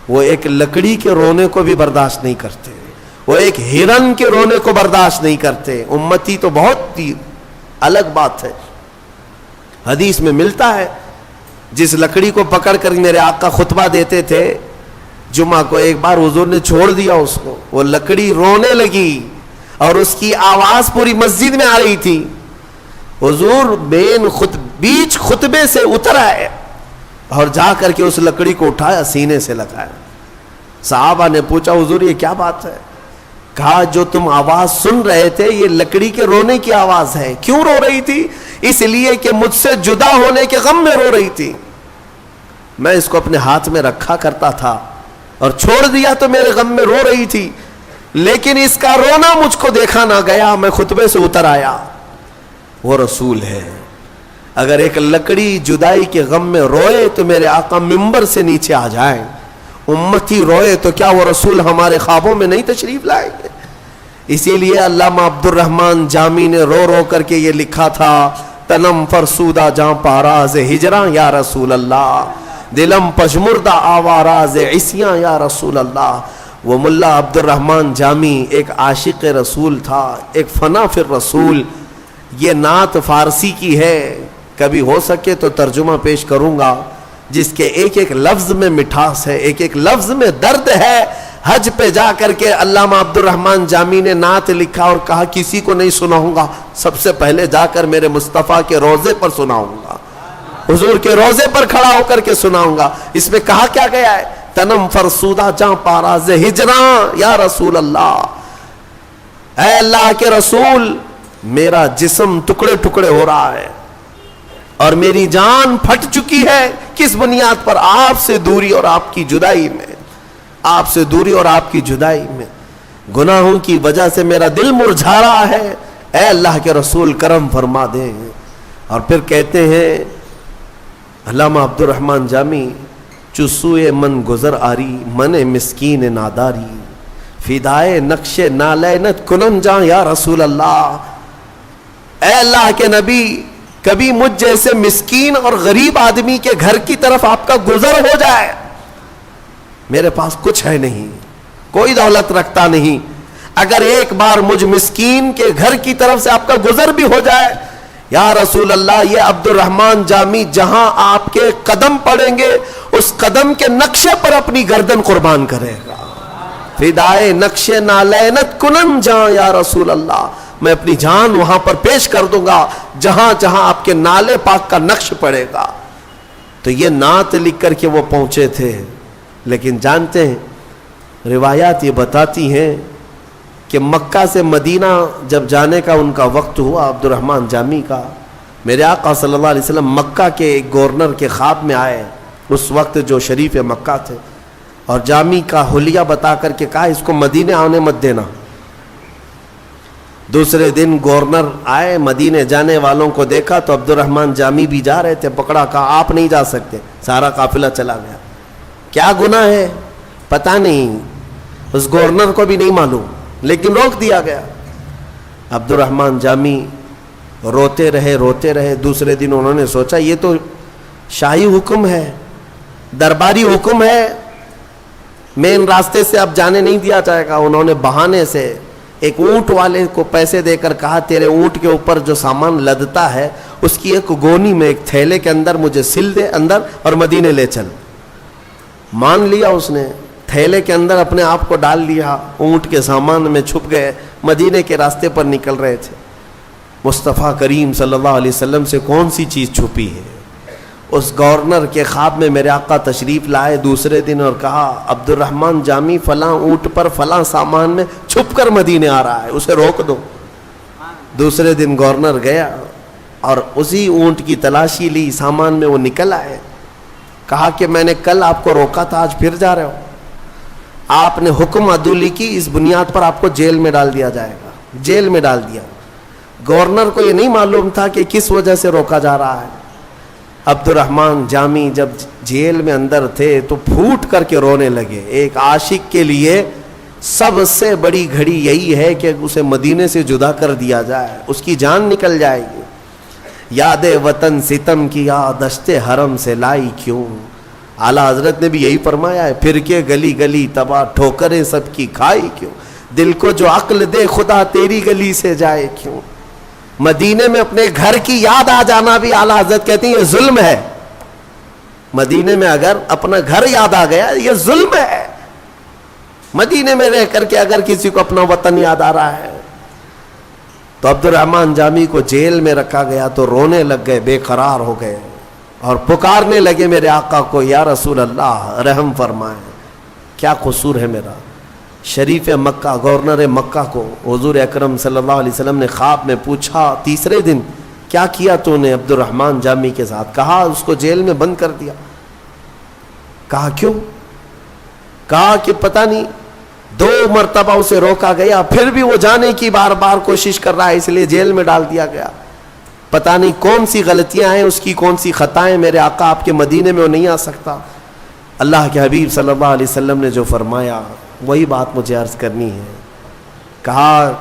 وہ ایک لکڑی کے رونے کو بھی برداشت نہیں کرتے، وہ ایک ہرن کے رونے کو برداشت نہیں کرتے. امتی تو بہت الگ بات ہے. حدیث میں ملتا ہے جس لکڑی کو پکڑ کر میرے آقا خطبہ دیتے تھے جمعہ کو، ایک بار حضور نے چھوڑ دیا اس کو، وہ لکڑی رونے لگی اور اس کی آواز پوری مسجد میں آ رہی تھی. حضور بیچ خطبے سے اتر آئے اور جا کر کے اس لکڑی کو اٹھایا، سینے سے لگایا. صحابہ نے پوچھا حضور یہ کیا بات ہے؟ کہا جو تم آواز سن رہے تھے یہ لکڑی کے رونے کی آواز ہے. کیوں رو رہی تھی؟ اس لیے کہ مجھ سے جدا ہونے کے غم میں رو رہی تھی. میں اس کو اپنے ہاتھ میں رکھا کرتا تھا اور چھوڑ دیا تو میرے غم میں رو رہی تھی، لیکن اس کا رونا مجھ کو دیکھا نہ گیا، میں خطبے سے اتر آیا. وہ رسول ہے. اگر ایک لکڑی جدائی کے غم میں روئے تو میرے آقا ممبر سے نیچے آ جائیں. امتی روئے تو کیا وہ رسول ہمارے خوابوں میں نہیں تشریف لائیں گے؟ اسی لیے علامہ عبد الرحمن جامی نے رو رو کر کے یہ لکھا تھا تنم فرسودہ جاں پاراز ہجراں یا رسول اللہ، دلم پشمردہ آواراز عصیاں یا رسول اللہ. وہ ملا عبد الرحمن جامی ایک عاشق رسول تھا، ایک فنا فی الرسول. یہ نعت فارسی کی ہے، کبھی ہو سکے تو ترجمہ پیش کروں گا، جس کے ایک ایک لفظ میں مٹھاس ہے، ایک ایک لفظ میں درد ہے. حج پہ جا کر کے علامہ عبد الرحمن جامی نے نعت لکھا اور کہا کسی کو نہیں سناؤں گا، سب سے پہلے جا کر میرے مصطفیٰ کے روضے پر سناؤں گا، حضور کے روضے پر کھڑا ہو کر کے سناؤں گا. اس میں کہا کیا گیا ہے؟ تنم فرسودہ جاں پاراز ہجراں یا رسول اللہ. اے اللہ کے رسول، میرا جسم ٹکڑے ٹکڑے ہو رہا ہے اور میری جان پھٹ چکی ہے. کس بنیاد پر؟ آپ سے دوری اور آپ کی جدائی میں، آپ سے دوری اور آپ کی جدائی میں. گناہوں کی وجہ سے میرا دل مرجھا رہا ہے، اے اللہ کے رسول کرم فرما دیں. اور پھر کہتے ہیں علامہ عبد الرحمن جامی، چسوئے من گزر آری من مسکین ناداری، فدائے نقش نالینت کنن جاں یا رسول اللہ. اے اللہ کے نبی، کبھی مجھ جیسے مسکین اور غریب آدمی کے گھر کی طرف آپ کا گزر ہو جائے. میرے پاس کچھ ہے نہیں، کوئی دولت رکھتا نہیں، اگر ایک بار مجھ مسکین کے گھر کی طرف سے آپ کا گزر بھی ہو جائے یا رسول اللہ، یہ عبد الرحمن جامی جہاں آپ کے قدم پڑیں گے اس قدم کے نقشے پر اپنی گردن قربان کرے گا. فدائے نقش نالینت کنن جاں یا رسول اللہ، میں اپنی جان وہاں پر پیش کر دوں گا جہاں جہاں آپ کے نالے پاک کا نقش پڑے گا. تو یہ نعت لکھ کر کے وہ پہنچے تھے. لیکن جانتے ہیں روایات یہ بتاتی ہیں کہ مکہ سے مدینہ جب جانے کا ان کا وقت ہوا عبد الرحمن جامی کا، میرے آقا صلی اللہ علیہ وسلم مکہ کے ایک گورنر کے خواب میں آئے، اس وقت جو شریف مکہ تھے، اور جامی کا حلیہ بتا کر کے کہا اس کو مدینے آنے مت دینا۔ دوسرے دن گورنر آئے، مدینے جانے والوں کو دیکھا تو عبد الرحمن جامی بھی جا رہے تھے، پکڑا، کہا آپ نہیں جا سکتے۔ سارا قافلہ چلا گیا۔ کیا گناہ ہے پتہ نہیں، اس گورنر کو بھی نہیں معلوم، لیکن روک دیا گیا۔ عبد الرحمن جامی روتے رہے۔ دوسرے دن انہوں نے سوچا یہ تو شاہی حکم ہے، درباری حکم ہے، مین راستے سے اب جانے نہیں دیا جائے گا۔ انہوں نے بہانے سے ایک اونٹ والے کو پیسے دے کر کہا تیرے اونٹ کے اوپر جو سامان لدتا ہے اس کی ایک گونی میں، ایک تھیلے کے اندر مجھے سل دے اندر اور مدینے لے چل۔ مان لیا اس نے، تھیلے کے اندر اپنے آپ کو ڈال لیا، اونٹ کے سامان میں چھپ گئے، مدینے کے راستے پر نکل رہے تھے۔ مصطفیٰ کریم صلی اللہ علیہ وسلم سے کون سی چیز چھپی ہے؟ اس گورنر کے خواب میں میرے آقا تشریف لائے دوسرے دن اور کہا عبد الرحمن جامی فلاں اونٹ پر فلاں سامان میں چھپ کر مدینے آ رہا ہے، اسے روک دو۔ دوسرے دن گورنر گیا اور اسی اونٹ کی تلاشی لی، سامان میں وہ نکل آئے۔ کہا کہ میں نے کل آپ کو روکا تھا، آج پھر جا رہے ہو۔ آپ نے حکم عدولی کی، اس بنیاد پر آپ کو جیل میں ڈال دیا جائے گا۔ جیل میں ڈال دیا۔ گورنر کو یہ نہیں معلوم تھا کہ کس وجہ سے روکا جا رہا ہے۔ عبد الرحمن جامی جب جیل میں اندر تھے تو پھوٹ کر کے رونے لگے۔ ایک عاشق کے لیے سب سے بڑی گھڑی یہی ہے کہ اسے مدینے سے جدا کر دیا جائے، اس کی جان نکل جائے گی۔ یاد وطن ستم کیا دشت حرم سے لائی کیوں، اعلیٰ حضرت نے بھی یہی فرمایا ہے، پھر کے گلی گلی تباہ ٹھوکریں سب کی کھائی کیوں، دل کو جو عقل دے خدا تیری گلی سے جائے کیوں۔ مدینے میں اپنے گھر کی یاد آ جانا بھی اعلیٰ حضرت کہتے ہیں یہ ظلم ہے۔ مدینے میں اگر اپنا گھر یاد آ گیا یہ ظلم ہے۔ مدینے میں رہ کر کے اگر کسی کو اپنا وطن یاد آ رہا ہے تو عبد الرحمن جامی کو جیل میں رکھا گیا تو رونے لگ گئے، بے قرار ہو گئے اور پکارنے لگے میرے آقا کو، یا رسول اللہ رحم فرمائیں، کیا قصور ہے میرا۔ شریف مکہ گورنر مکہ کو حضور اکرم صلی اللہ علیہ وسلم نے خواب میں پوچھا تیسرے دن کیا کیا تو نے عبد الرحمن جامی کے ساتھ؟ کہا اس کو جیل میں بند کر دیا۔ کہا کیوں؟ کہا کہ پتہ نہیں 2 مرتبہ اسے روکا گیا، پھر بھی وہ جانے کی بار بار کوشش کر رہا ہے، اس لیے جیل میں ڈال دیا گیا۔ پتہ نہیں کون سی غلطیاں ہیں اس کی، کون سی خطائیں، میرے آقا آپ کے مدینے میں وہ نہیں آ سکتا۔ اللہ کے حبیب صلی اللہ علیہ وسلم نے جو فرمایا وہی بات مجھے عرض کرنی ہے۔ کہا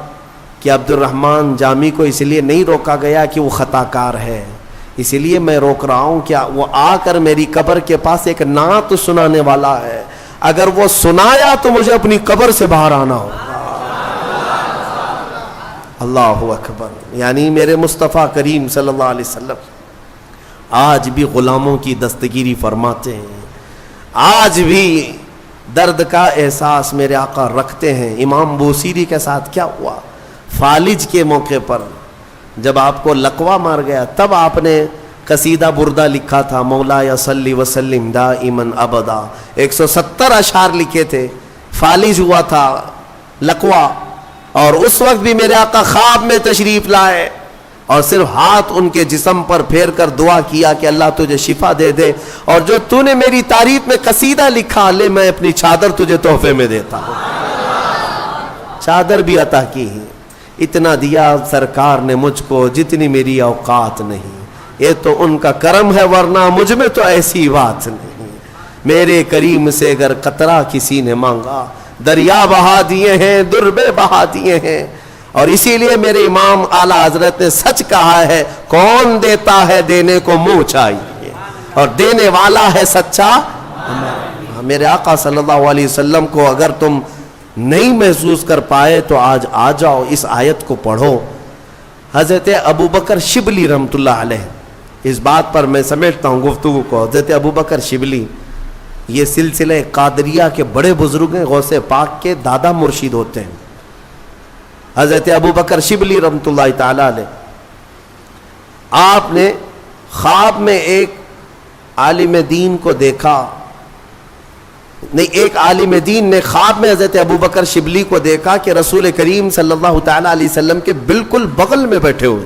کہ عبد الرحمن جامی کو اس لیے نہیں روکا گیا کہ وہ خطا کار ہے، اسی لیے میں روک رہا ہوں کہ وہ آ کر میری قبر کے پاس ایک نعت سنانے والا ہے، اگر وہ سنایا تو مجھے اپنی قبر سے باہر آنا ہوگا۔ اللہ اکبر۔ یعنی میرے مصطفیٰ کریم صلی اللہ علیہ وسلم آج بھی غلاموں کی دستگیری فرماتے ہیں، آج بھی درد کا احساس میرے آقا رکھتے ہیں۔ امام بوصیری کے ساتھ کیا ہوا؟ فالج کے موقع پر جب آپ کو لقوہ مار گیا تب آپ نے قصیدہ بردہ لکھا تھا، مولا یا صلی وسلم دائما ابدا، 170 اشعار لکھے تھے۔ فالج ہوا تھا لقوہ، اور اس وقت بھی میرے آقا خواب میں تشریف لائے اور صرف ہاتھ ان کے جسم پر پھیر کر دعا کیا کہ اللہ تجھے شفا دے دے، اور جو تو نے میری تعریف میں قصیدہ لکھا لے میں اپنی چادر تجھے تحفے میں دیتا ہوں۔ چادر بھی عطا کی، اتنا دیا سرکار نے مجھ کو جتنی میری اوقات نہیں، یہ تو ان کا کرم ہے ورنہ مجھ میں تو ایسی بات نہیں۔ میرے کریم سے اگر قطرہ کسی نے مانگا دریا بہا دیے ہیں، دربے بہا دیے ہیں، اور اسی لیے میرے امام اعلیٰ حضرت نے سچ کہا ہے، کون دیتا ہے دینے کو منہ چاہیے، اور دینے والا ہے سچا۔ میرے آقا صلی اللہ علیہ وسلم کو اگر تم نہیں محسوس کر پائے تو آج آ جاؤ، اس آیت کو پڑھو۔ حضرت ابوبکر شبلی رحمۃ اللہ علیہ، اس بات پر میں سمیٹتا ہوں گفتگو کو، حضرت ابوبکر شبلی یہ سلسلہ قادریہ کے بڑے بزرگ ہیں، غوث پاک کے دادا مرشد ہوتے ہیں۔ حضرت ابوبکر شبلی رحمۃ اللہ تعالی علیہ، آپ نے خواب میں ایک عالم دین کو دیکھا، نہیں، ایک عالم دین نے خواب میں حضرت ابوبکر شبلی کو دیکھا کہ رسول کریم صلی اللہ تعالی علیہ وسلم کے بالکل بغل میں بیٹھے ہوئے،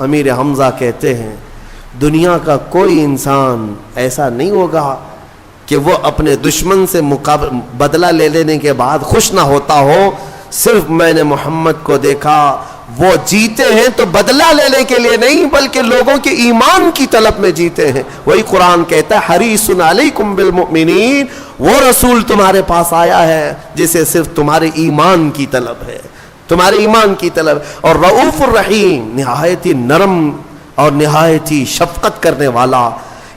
امیر حمزہ کہتے ہیں دنیا کا کوئی انسان ایسا نہیں ہوگا کہ وہ اپنے دشمن سے بدلہ لے لینے کے بعد خوش نہ ہوتا ہو. صرف میں نے محمد کو دیکھا وہ جیتے ہیں تو بدلہ لینے کے لیے نہیں بلکہ لوگوں کے ایمان کی طلب میں جیتے ہیں. وہی قرآن کہتا ہے حریص علیکم بالمؤمنین, وہ رسول تمہارے پاس آیا ہے جسے صرف تمہارے ایمان کی طلب ہے, تمہارے ایمان کی طلب. اور رؤوف الرحیم, نہایت ہی نرم اور نہایت ہی شفقت کرنے والا.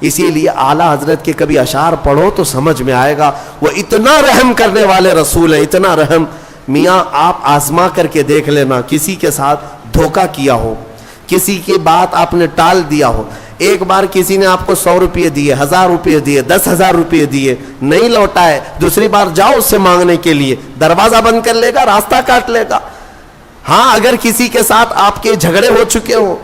اسی لیے اعلیٰ حضرت کے کبھی اشعار پڑھو تو سمجھ میں آئے گا وہ اتنا رحم کرنے والے رسول ہیں, اتنا رحم. میاں آپ آزما کر کے دیکھ لینا, کسی کے ساتھ دھوکہ کیا ہو, کسی کی بات آپ نے ٹال دیا ہو, ایک بار کسی نے آپ کو 100 روپے دیے, 1000 روپے دیے, 10,000 روپے دیے, نہیں لوٹائے, دوسری بار جاؤ اس سے مانگنے کے لیے, دروازہ بند کر لے گا, راستہ کاٹ لے گا. ہاں اگر کسی کے ساتھ آپ کے جھگڑے ہو چکے ہو,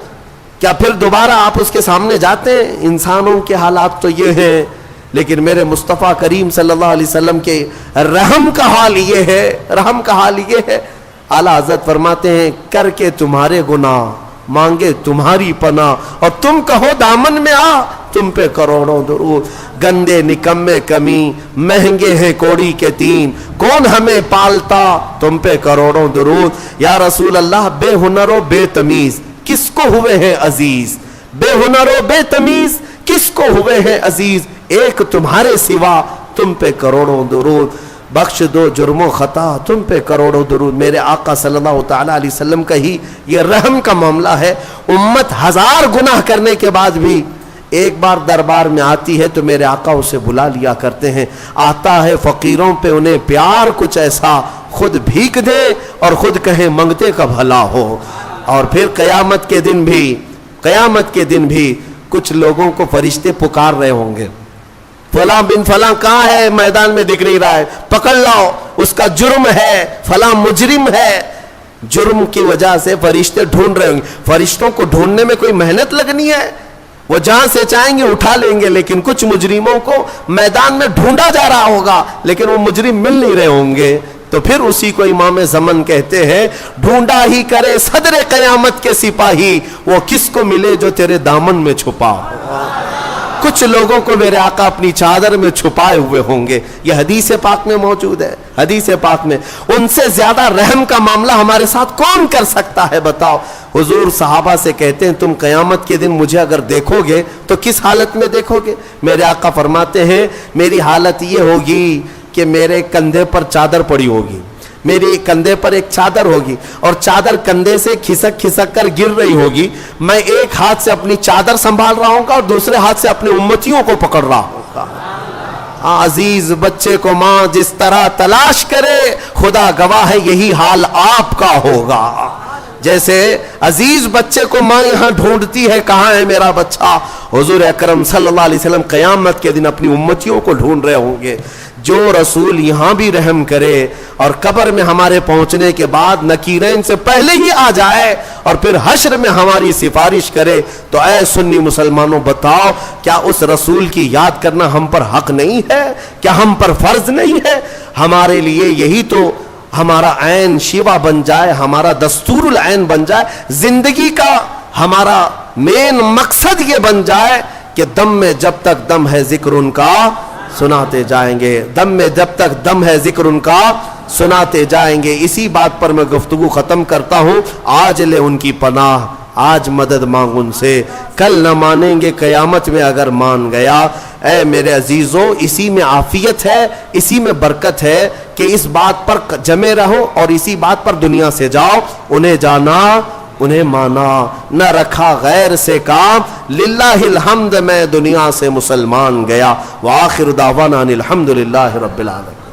کیا پھر دوبارہ آپ اس کے سامنے جاتے ہیں؟ انسانوں کے حالات تو یہ ہیں, لیکن میرے مصطفیٰ کریم صلی اللہ علیہ وسلم کے رحم کا حال یہ ہے, رحم کا حال یہ ہے. اعلیٰ حضرت فرماتے ہیں کر کے تمہارے گناہ مانگے تمہاری پناہ, اور تم کہو دامن میں آ, تم پہ کروڑوں درود. گندے نکمے کمی مہنگے ہیں کوڑی کے تین, کون ہمیں پالتا تم پہ کروڑوں درود. یا رسول اللہ بے ہنر و بے تمیز کس کو ہوئے ہیں عزیز, بے ہنر و بے تمیز کس کو ہوئے ہیں عزیز, ایک تمہارے سوا تم پہ کروڑوں درود. بخش دو جرم و خطا تم پہ کروڑوں درود. میرے آقا صلی اللہ تعالیٰ علیہ وسلم کا ہی یہ رحم کا معاملہ ہے. امت 1000 گناہ کرنے کے بعد بھی ایک بار دربار میں آتی ہے تو میرے آقا اسے بلا لیا کرتے ہیں. آتا ہے فقیروں پہ انہیں پیار کچھ ایسا, خود بھیک دے اور خود کہیں منگتے کا بھلا ہو. اور پھر قیامت کے دن بھی کچھ لوگوں کو فرشتے پکار رہے ہوں گے, فلاں بن فلاں کہاں ہے, میدان میں دکھ نہیں رہا ہے, پکڑ لاؤ, اس کا جرم ہے, فلاں مجرم ہے. جرم کی وجہ سے فرشتے ڈھونڈ رہے ہوں گے. فرشتوں کو ڈھونڈنے میں کوئی محنت لگنی ہے, وہ جہاں سے چاہیں گے اٹھا لیں گے. لیکن کچھ مجرموں کو میدان میں ڈھونڈا جا رہا ہوگا لیکن وہ مجرم مل نہیں رہے ہوں گے. تو پھر اسی کو امام زمن کہتے ہیں ڈھونڈا ہی کرے صدر قیامت کے سپاہی, وہ کس کو ملے جو تیرے دامن میں چھپا ہو. کچھ لوگوں کو میرے آقا اپنی چادر میں چھپائے ہوئے ہوں گے. یہ حدیث پاک میں موجود ہے, حدیث پاک میں. ان سے زیادہ رحم کا معاملہ ہمارے ساتھ کون کر سکتا ہے بتاؤ. حضور صحابہ سے کہتے ہیں تم قیامت کے دن مجھے اگر دیکھو گے تو کس حالت میں دیکھو گے؟ میرے آقا فرماتے ہیں میری حالت یہ ہوگی کہ میرے کندھے پر چادر پڑی ہوگی, میرے کندھے پر ایک چادر ہوگی اور چادر کندھے سے کھسک کھسک کر گر رہی ہوگی. میں ایک ہاتھ سے اپنی چادر سنبھال رہا ہوں گا اور دوسرے ہاتھ سے اپنے امتیوں کو پکڑ رہا ہوں گا. عزیز بچے کو ماں جس طرح تلاش کرے خدا گواہ ہے یہی حال آپ کا ہوگا. جیسے عزیز بچے کو ماں یہاں ڈھونڈتی ہے کہاں ہے میرا بچہ, حضور اکرم صلی اللہ علیہ وسلم قیامت کے دن اپنی امتیوں کو ڈھونڈ رہے ہوں گے. جو رسول یہاں بھی رحم کرے اور قبر میں ہمارے پہنچنے کے بعد نکیرین سے پہلے ہی آ جائے اور پھر حشر میں ہماری سفارش کرے, تو اے سنی مسلمانوں بتاؤ کیا اس رسول کی یاد کرنا ہم پر حق نہیں ہے؟ کیا ہم پر فرض نہیں ہے؟ ہمارے لیے یہی تو ہمارا عین شیوا بن جائے, ہمارا دستور العین بن جائے, زندگی کا ہمارا مین مقصد یہ بن جائے کہ دم میں جب تک دم ہے ذکر ان کا سناتے جائیں گے, دم میں جب تک دم ہے ذکر ان کا سناتے جائیں گے. اسی بات پر میں گفتگو ختم کرتا ہوں. آج لے ان کی پناہ, آج مدد مانگ ان سے, کل نہ مانیں گے قیامت میں اگر مان گیا. اے میرے عزیزوں اسی میں عافیت ہے, اسی میں برکت ہے کہ اس بات پر جمے رہو اور اسی بات پر دنیا سے جاؤ. انہیں جانا انہیں مانا, نہ رکھا غیر سے کام, للہ الحمد میں دنیا سے مسلمان گیا. وآخر دعوانا الحمدللہ رب العالمین.